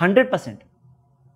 100%?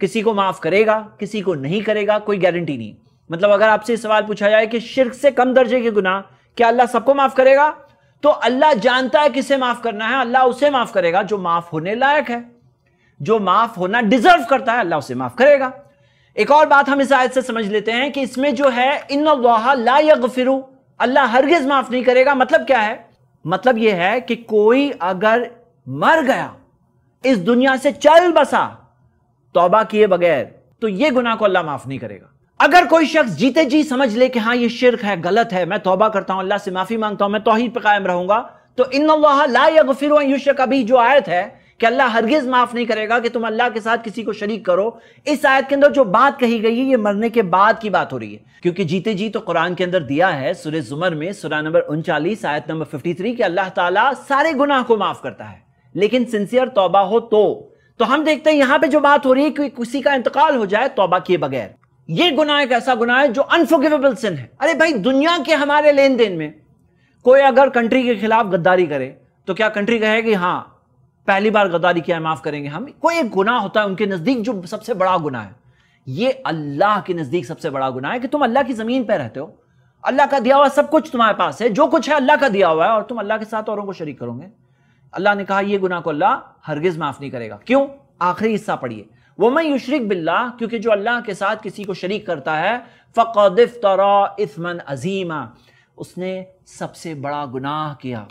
کسی کو معاف کرے گا، کسی کو نہیں کرے گا، کوئی گارنٹی نہیں۔ مطلب اگر آپ سے سوال پوچھا جائے کہ شرک سے کم درجے کے گناہ کیا اللہ سب کو معاف کرے گا، تو اللہ جانتا ہے کسے معاف کرنا ہے، اللہ اسے معاف کرے گا جو معاف ہونے لائق ہے، جو معاف ہونا ڈیزرو کرتا ہے، اللہ اسے معاف کرے گا۔ ایک اور بات ہم اس آیت سے سمجھ لیتے ہیں کہ اس میں جو ہے ان اللہ لا یغفر، اللہ ہرگز معاف نہیں کرے گا۔ مطلب کیا ہے؟ مطلب یہ ہے کہ کوئی اگر مر گیا، اس دنیا سے چل بسا توبہ کیے بغیر، تو یہ گناہ کو اللہ معاف نہیں کرے گا۔ اگر کوئی شخص جیتے جی سمجھ لے کہ ہاں یہ شرک ہے، غلط ہے، میں توبہ کرتا ہوں، اللہ سے معافی مانگتا ہوں، میں توحید پہ قائم رہوں گا، تو ان اللہ لا یغفر ان یشرک بہ جو آیت ہے کہ اللہ ہرگز معاف نہیں کرے گا کہ تم اللہ کے ساتھ کسی کو شریک کرو، اس آیت کے اندر جو بات کہی گئی ہے یہ مرنے کے بعد کی بات ہو رہی ہے، کیونکہ جیتے جی تو قرآن کے اندر دیا ہے سورہ زمر میں سورہ نمبر 39 آیت نمبر 53 کہ اللہ تعالیٰ سارے گناہ کو معاف کرتا ہے، لیکن سنسیئر توبہ ہو تو ہم دیکھتے ہیں یہاں پہ جو بات ہو رہی ہے کہ کسی کا انتقال ہو جائے توبہ کیے بغیر، یہ گناہ ایک ایسا گناہ ہے جو انفورگیویبل سن ہے۔ ارے بھائی دنیا کے ہمارے لین دین میں کوئی اگر کنٹری کے خلاف غداری کرے تو کیا کنٹری کہے گی ہاں پہلی بار غداری کیا ہے معاف کریں گے ہم؟ کوئی ایک گناہ ہوتا ہے ان کے نزدیک جو سب سے بڑا گناہ ہے، یہ اللہ کے نزدیک سب سے بڑا گناہ ہے کہ تم اللہ کی زمین پہ رہتے ہو، اللہ کا دیا ہوا سب کچھ تمہارے پاس ہے، جو کچھ ہے اللہ کا دیا ہوا ہے، اور تم اللہ کے ساتھ اوروں کو شریک کرو گے۔ اللہ نے کہا یہ گناہ کو اللہ ہرگز معاف نہیں کرے گا۔ کیوں؟ آخری حصہ پڑھیے، وَمَن يُشْرِكْ بِاللَّهِ، کیونکہ جو اللہ کے ساتھ کسی کو شریک کرتا ہے فَقَدِ افْتَرَىٰ إِثْمًا عَظِيمًا، اس نے سب سے بڑا گناہ کیا۔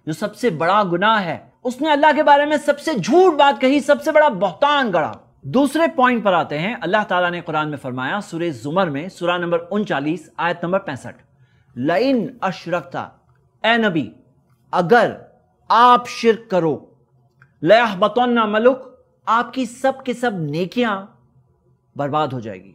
جو سب سے بڑا گناہ ہے، اس نے اللہ کے بارے میں سب سے جھوٹ بات کہی، سب سے بڑا بہتان گڑا۔ دوسرے پوائنٹ پر آتے ہیں، اللہ تعالیٰ نے قرآن میں فرمایا سورہ زمر میں سورہ نمبر 39 آیت نمبر 65، لَإِنْ أَشْرَكْتَ، اے نبی اگر آپ شرک کرو، لَيَحْبَطَنَّ عَمَلُكَ، آپ کی سب کے سب نیکیاں برباد ہو جائے گی،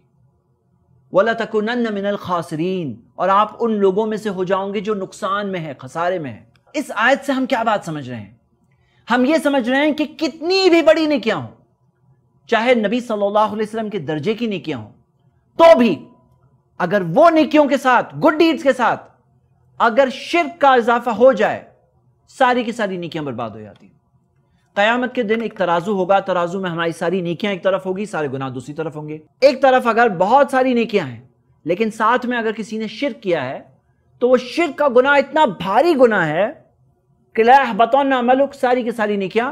وَلَتَكُونَنَّ مِنَ الْخَاسِرِينَ، اور آپ ان لوگوں میں سے ہو جاؤں گے جو نقصان میں ہے، خسارے میں ہے۔ اس آیت سے ہم کیا بات سمجھ رہے ہیں؟ ہم یہ سمجھ رہے ہیں کہ کتنی بھی بڑی نیکیاں ہوں، چاہے نبی صلی اللہ علیہ وسلم کے درجے کی نیکیاں ہوں، تو بھی اگر وہ نیکیوں کے ساتھ، گڈ ڈیڈز کے ساتھ اگر شرک کا اضافہ ہو جائے، ساری کی ساری نیکیاں برباد ہو جاتی ہیں۔ قیامت کے دن ایک ترازو ہوگا، ترازو میں ہماری ساری نیکیاں ایک طرف ہوگی، سارے گناہ دوسری طرف ہوں گے۔ ایک طرف اگر بہت ساری نیکیاں ہیں لیکن ساتھ میں اگر کسی نے شرک کیا ہے تو وہ شرک کا گناہ اتنا بھاری گناہ ہے کہ لا يحبطن عملک، ساری کی ساری نیکیاں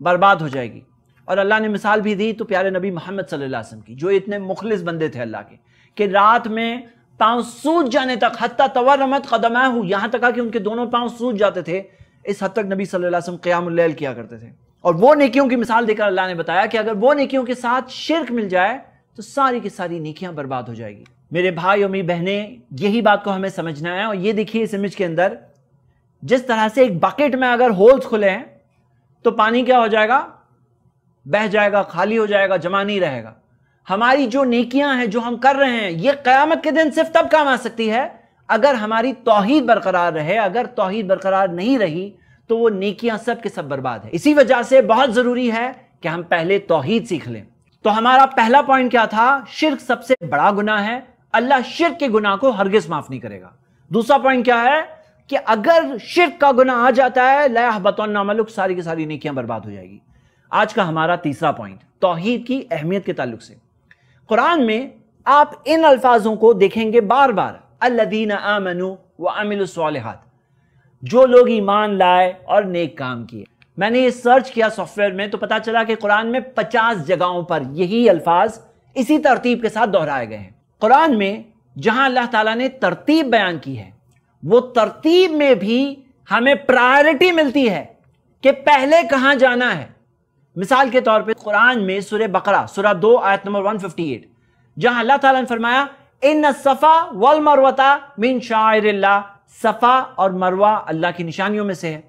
برباد ہو جائے گی۔ اور اللہ نے مثال بھی دی تو پیارے نبی محمد صلی اللہ علیہ وسلم کی، جو اتنے مخلص بندے تھے اللہ کے، کہ رات میں پاؤں سوج جانے تک، حتی تورمت قدمہ، یہاں تک کہ ان کے دونوں پاؤں سوج جاتے تھے، اس حد تک نبی صلی اللہ علیہ وسلم قیام اللیل کیا کرتے تھے۔ اور وہ نیکیوں کی مثال دے کر اللہ نے بتایا کہ اگر وہ نیکیوں کے ساتھ شرک مل جائے تو ساری کی ساری نیکیاں برباد ہو جائے گی۔ میرے بھائی اور میری بہنیں، یہی بات کو ہمیں سمجھنا ہے۔ اور یہ دیکھیے اس امیج کے اندر، جس طرح سے ایک بکٹ میں اگر ہولز کھلے ہیں تو پانی کیا ہو جائے گا؟ بہہ جائے گا، خالی ہو جائے گا، جمع نہیں رہے گا۔ ہماری جو نیکیاں ہیں، جو ہم کر رہے ہیں، یہ قیامت کے دن صرف تب کام آ سکتی ہے اگر ہماری توحید برقرار رہے۔ اگر توحید برقرار نہیں رہی تو وہ نیکیاں سب کے سب برباد ہے۔ اسی وجہ سے بہت ضروری ہے کہ ہم پہلے توحید سیکھ لیں۔ تو ہمارا پہلا پوائنٹ کیا تھا؟ شرک سب سے بڑا گناہ ہے، اللہ شرک کے گناہ کو ہرگز معاف نہیں کرے گا۔ دوسرا پوائنٹ کیا ہے کہ اگر شرک کا گناہ آ جاتا ہے، لا يحبطن عملک، ساری کی ساری نیکیاں برباد ہو جائے گی۔ آج کا ہمارا تیسرا پوائنٹ توحید کی اہمیت کے تعلق سے، قرآن میں آپ ان الفاظوں کو دیکھیں گے بار بار، الذین آمنوا وعملوا الصالحات، جو لوگ ایمان لائے اور نیک کام کیے۔ میں نے یہ سرچ کیا سافٹ ویئر میں تو پتا چلا کہ قرآن میں 50 جگہوں پر یہی الفاظ اسی ترتیب کے ساتھ دہرائے گئے ہیں۔ قرآن میں جہاں اللہ تعالیٰ نے ترتیب بیان کی ہے، وہ ترتیب میں بھی ہمیں پرائرٹی ملتی ہے کہ پہلے کہاں جانا ہے۔ مثال کے طور پہ قرآن میں سورہ بقرہ سورہ 2 آیت نمبر 158، جہاں اللہ تعالیٰ نے فرمایا ان الصفا والمروہ من شعائر اللہ، صفا اور مروہ اللہ کی نشانیوں میں سے ہے۔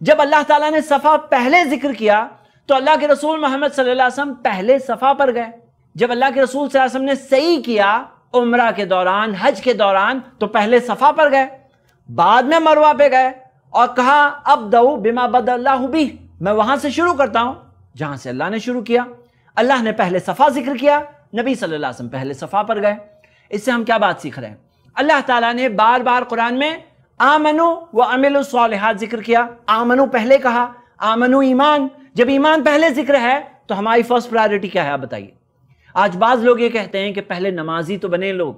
جب اللہ تعالیٰ نے صفا پہلے ذکر کیا تو اللہ کے رسول محمد صلی اللہ علیہ وسلم پہلے صفا پر گئے۔ جب اللہ کے رسول صلی اللہ علیہ وسلم نے سعی کیا عمرہ کے دوران، حج کے دوران، تو پہلے صفا پر گئے، بعد میں مروہ پہ گئے اور کہا ابدؤ بما بدأ اللہ بہ، میں وہاں سے شروع کرتا ہوں جہاں سے اللہ نے شروع کیا۔ اللہ نے پہلے صفا ذکر کیا، نبی صلی اللہ علیہ وسلم پہلے صفا پر گئے۔ اس سے ہم کیا بات سیکھ رہے ہیں؟ اللہ تعالیٰ نے بار بار قرآن میں آمنو وعملوا الصالحات ذکر کیا۔ آمنو پہلے کہا، آمنو ایمان، جب ایمان پہلے ذکر ہے تو ہماری فرسٹ پرائرٹی کیا ہے آپ بتائیے؟ آج بعض لوگ یہ کہتے ہیں کہ پہلے نمازی تو بنے لوگ،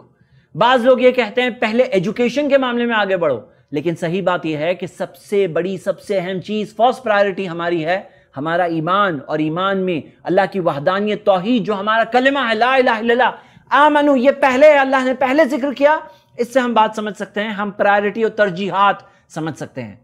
بعض لوگ یہ کہتے ہیں پہلے ایجوکیشن کے معاملے میں آگے بڑھو، لیکن صحیح بات یہ ہے کہ سب سے بڑی، سب سے اہم چیز، فرسٹ پرائیورٹی ہماری ہے ہمارا ایمان، اور ایمان میں اللہ کی وحدانیت، توحید، جو ہمارا کلمہ ہے لا الہ الا اللہ آمنو، یہ پہلے اللہ نے پہلے ذکر کیا۔ اس سے ہم بات سمجھ سکتے ہیں، ہم پرائیورٹی اور ترجیحات سمجھ سکتے ہیں۔